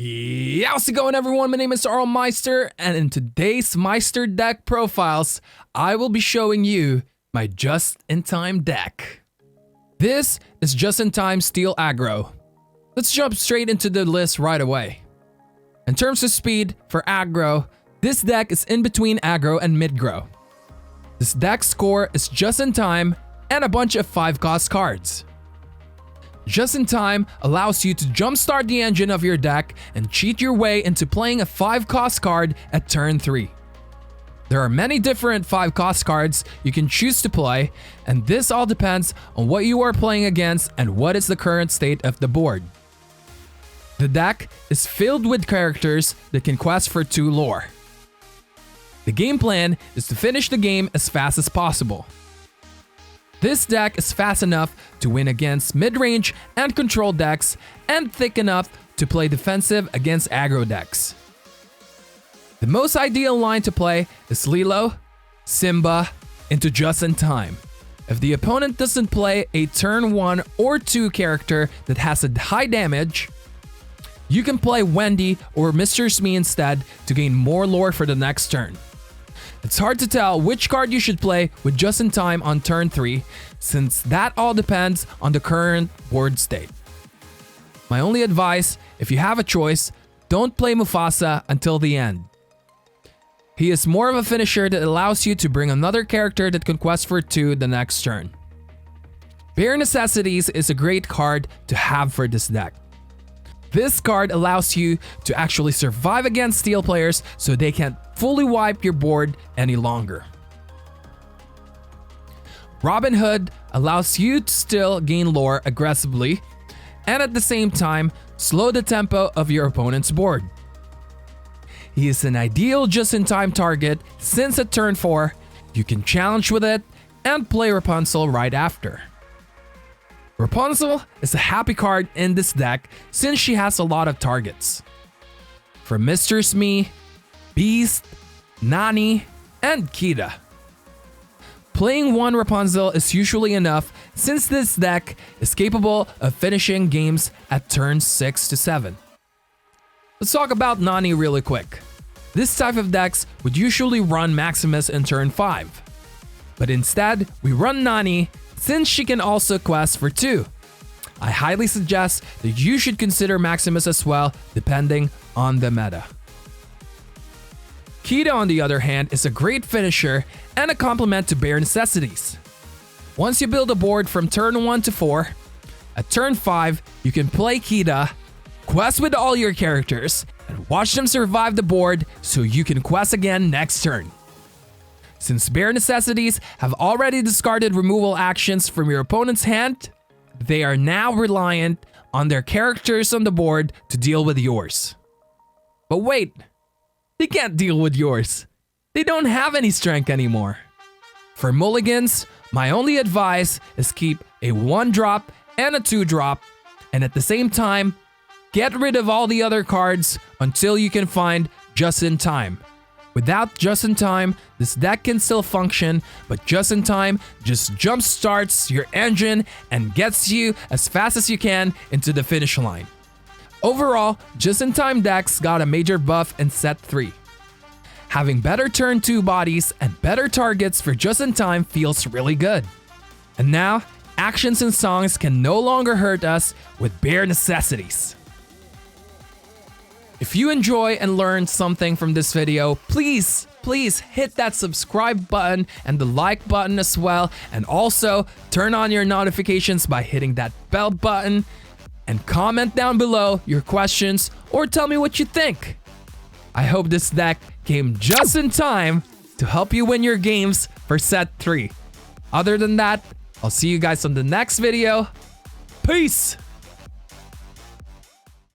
Yeah, how's it going, everyone? My name is Earlmeister, and in today's Meister deck profiles, I will be showing you my just-in-time deck. This is just-in-time steel aggro. Let's jump straight into the list right away. In terms of speed for aggro, this deck is in between aggro and mid-grow. This deck's score is just-in-time and a bunch of 5-cost cards. Just in Time allows you to jumpstart the engine of your deck and cheat your way into playing a 5-cost card at turn 3. There are many different 5-cost cards you can choose to play, and this all depends on what you are playing against and what is the current state of the board. The deck is filled with characters that can quest for 2 lore. The game plan is to finish the game as fast as possible. This deck is fast enough to win against mid-range and control decks, and thick enough to play defensive against aggro decks. The most ideal line to play is Lilo, Simba, into Just in Time. If the opponent doesn't play a turn 1 or 2 character that has a high damage, you can play Wendy or Mr. Smee instead to gain more lore for the next turn. It's hard to tell which card you should play with Just in Time on turn 3, since that all depends on the current board state. My only advice, if you have a choice, don't play Mufasa until the end. He is more of a finisher that allows you to bring another character that can quest for 2 the next turn. Bare Necessities is a great card to have for this deck. This card allows you to actually survive against steel players so they can't fully wipe your board any longer. Robin Hood allows you to still gain lore aggressively and at the same time slow the tempo of your opponent's board. He is an ideal just-in-time target since at turn 4 you can challenge with it and play Rapunzel right after. Rapunzel is a happy card in this deck since she has a lot of targets. From Mr. Smee, Beast, Nani, and Kita. Playing one Rapunzel is usually enough since this deck is capable of finishing games at turns 6 to 7. Let's talk about Nani really quick. This type of decks would usually run Maximus in turn 5. But instead, we run Nani since she can also quest for 2. I highly suggest that you should consider Maximus as well, depending on the meta. Kita, on the other hand, is a great finisher and a complement to Bare Necessities. Once you build a board from turn 1 to 4, at turn 5, you can play Kita, quest with all your characters, and watch them survive the board so you can quest again next turn. Since Bare Necessities have already discarded removal actions from your opponent's hand, they are now reliant on their characters on the board to deal with yours. But wait, they can't deal with yours. They don't have any strength anymore. For mulligans, my only advice is keep a 1-drop and a 2-drop, and at the same time, get rid of all the other cards until you can find Just in Time. Without Just in Time, this deck can still function, but Just in Time just jump starts your engine and gets you as fast as you can into the finish line. Overall, Just in Time decks got a major buff in set 3. Having better turn 2 bodies and better targets for Just in Time feels really good. And now, actions and songs can no longer hurt us with Bare Necessities. If you enjoy and learned something from this video, please hit that subscribe button and the like button as well, and also turn on your notifications by hitting that bell button, and comment down below your questions or tell me what you think. I hope this deck came just in time to help you win your games for set 3. Other than that, I'll see you guys on the next video. Peace!